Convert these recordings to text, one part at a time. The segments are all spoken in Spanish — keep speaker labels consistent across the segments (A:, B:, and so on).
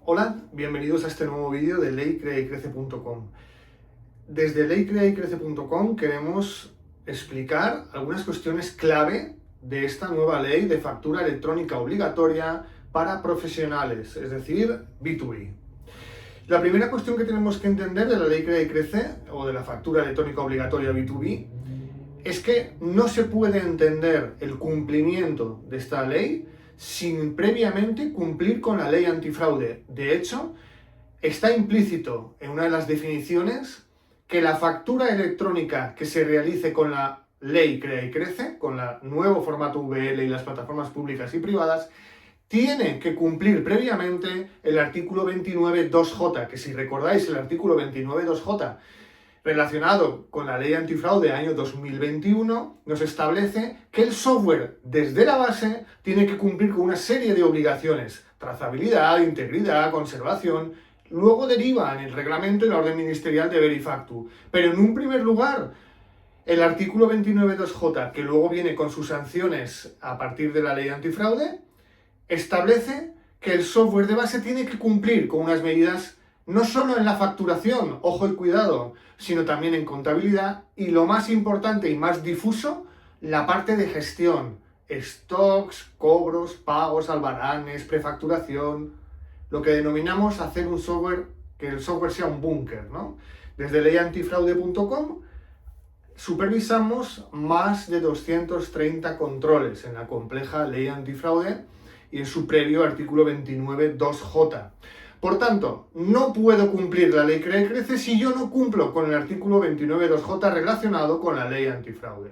A: Hola, bienvenidos a este nuevo vídeo de leycreaycrece.com. Desde leycreaycrece.com queremos explicar algunas cuestiones clave de esta nueva ley de factura electrónica obligatoria para profesionales, es decir, B2B. La primera cuestión que tenemos que entender de la ley Crea y Crece, o de la factura electrónica obligatoria B2B, es que no se puede entender el cumplimiento de esta ley sin previamente cumplir con la ley antifraude. De hecho, está implícito en una de las definiciones que la factura electrónica que se realice con la ley Crea y Crece, con el nuevo formato VL y las plataformas públicas y privadas, tiene que cumplir previamente el artículo 29.2J, que si recordáis el artículo 29.2J relacionado con la ley antifraude año 2021, nos establece que el software desde la base tiene que cumplir con una serie de obligaciones: trazabilidad, integridad, conservación. Luego deriva en el reglamento y la orden ministerial de Verifactu. Pero en un primer lugar, el artículo 29.2J, que luego viene con sus sanciones a partir de la ley antifraude, establece que el software de base tiene que cumplir con unas medidas no solo en la facturación, ojo y cuidado, sino también en contabilidad y, lo más importante y más difuso, la parte de gestión: stocks, cobros, pagos, albaranes, prefacturación, lo que denominamos hacer un software, que el software sea un búnker, ¿no? Desde leyantifraude.com supervisamos más de 230 controles en la compleja ley antifraude y en su previo artículo 29.2J. Por tanto, no puedo cumplir la ley Crea y Crece si yo no cumplo con el artículo 29.2J relacionado con la ley antifraude.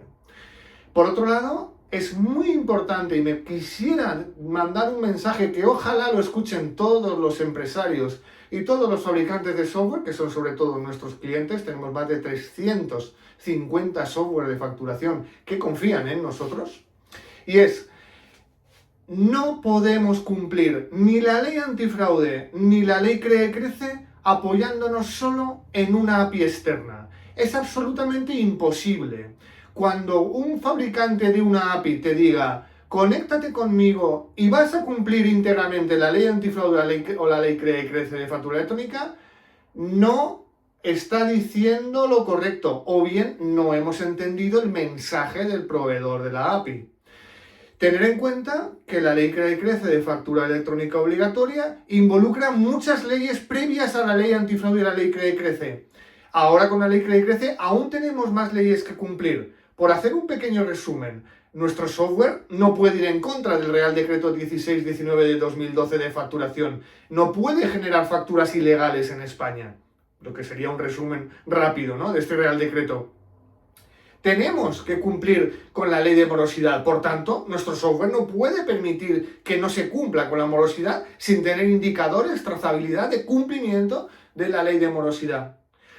A: Por otro lado, es muy importante, y me quisiera mandar un mensaje que ojalá lo escuchen todos los empresarios y todos los fabricantes de software, que son sobre todo nuestros clientes. Tenemos más de 350 software de facturación que confían en nosotros, y es: no podemos cumplir ni la ley antifraude ni la ley Crea y Crece apoyándonos solo en una API externa. Es absolutamente imposible. Cuando un fabricante de una API te diga: conéctate conmigo y vas a cumplir íntegramente la ley antifraude o la ley Crea y Crece de factura electrónica, no está diciendo lo correcto, o bien no hemos entendido el mensaje del proveedor de la API. Tener en cuenta que la ley Crea y Crece de factura electrónica obligatoria involucra muchas leyes previas a la ley antifraude y la ley Crea y Crece. Ahora, con la ley Crea y Crece, aún tenemos más leyes que cumplir. Por hacer un pequeño resumen, nuestro software no puede ir en contra del Real Decreto 1619 de 2012 de facturación. No puede generar facturas ilegales en España. Lo que sería un resumen rápido, ¿no?, de este Real Decreto. Tenemos que cumplir con la ley de morosidad. Por tanto, nuestro software no puede permitir que no se cumpla con la morosidad sin tener indicadores, trazabilidad de cumplimiento de la ley de morosidad.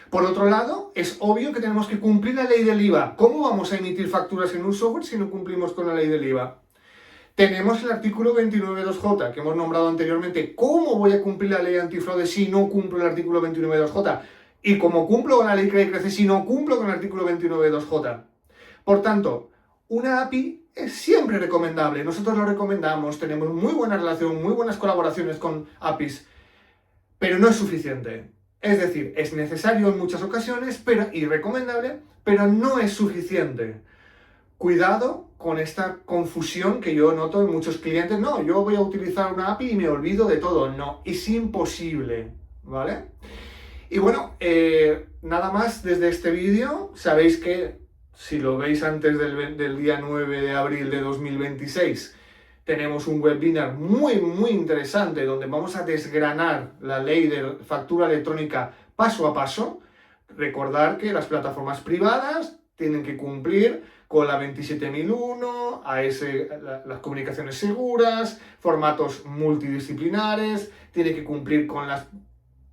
A: Por otro lado, es obvio que tenemos que cumplir la ley del IVA. ¿Cómo vamos a emitir facturas en un software si no cumplimos con la ley del IVA? Tenemos el artículo 29.2J, que hemos nombrado anteriormente. ¿Cómo voy a cumplir la ley antifraude si no cumplo el artículo 29.2J? Y como cumplo con la ley Crea y Crece si no cumplo con el artículo 29.2J. Por tanto, una API es siempre recomendable. Nosotros lo recomendamos, tenemos muy buena relación, muy buenas colaboraciones con APIs, pero no es suficiente. Es decir, es necesario en muchas ocasiones y recomendable, pero no es suficiente. Cuidado con esta confusión que yo noto en muchos clientes. No, yo voy a utilizar una API y me olvido de todo. No, es imposible, ¿vale? Y bueno, nada más desde este vídeo. Sabéis que si lo veis antes del día 9 de abril de 2026, tenemos un webinar muy interesante donde vamos a desgranar la ley de factura electrónica paso a paso. Recordar que las plataformas privadas tienen que cumplir con la 27001, las comunicaciones seguras, formatos multidisciplinares, tiene que cumplir con las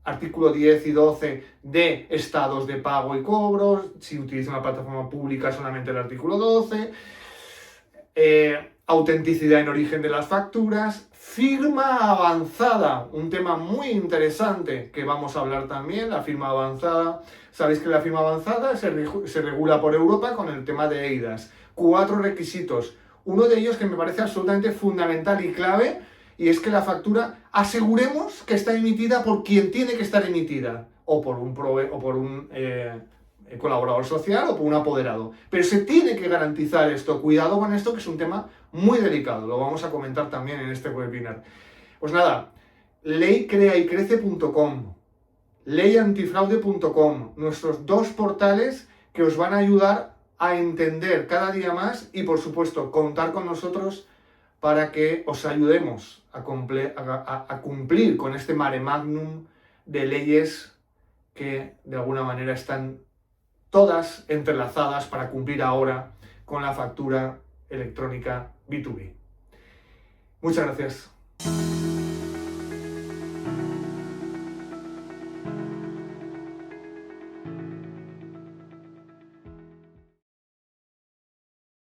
A: artículo 10 y 12 de estados de pago y cobros. Si utiliza una plataforma pública, solamente el artículo 12. Autenticidad en origen de las facturas, Firma avanzada, un tema muy interesante que vamos a hablar también, la firma avanzada. Sabéis que la firma avanzada se regula por Europa con el tema de EIDAS. 4 requisitos. Uno de ellos que me parece absolutamente fundamental y clave, y es que la factura aseguremos que está emitida por quien tiene que estar emitida, o por un colaborador social o por un apoderado. Pero se tiene que garantizar esto. Cuidado con esto, que es un tema muy delicado. Lo vamos a comentar también en este webinar. Pues nada, leycreaycrece.com, leyantifraude.com, nuestros 2 portales que os van a ayudar a entender cada día más y, por supuesto, contar con nosotros para que os ayudemos a cumplir con este mare magnum de leyes que de alguna manera están todas entrelazadas para cumplir ahora con la factura electrónica B2B. Muchas gracias.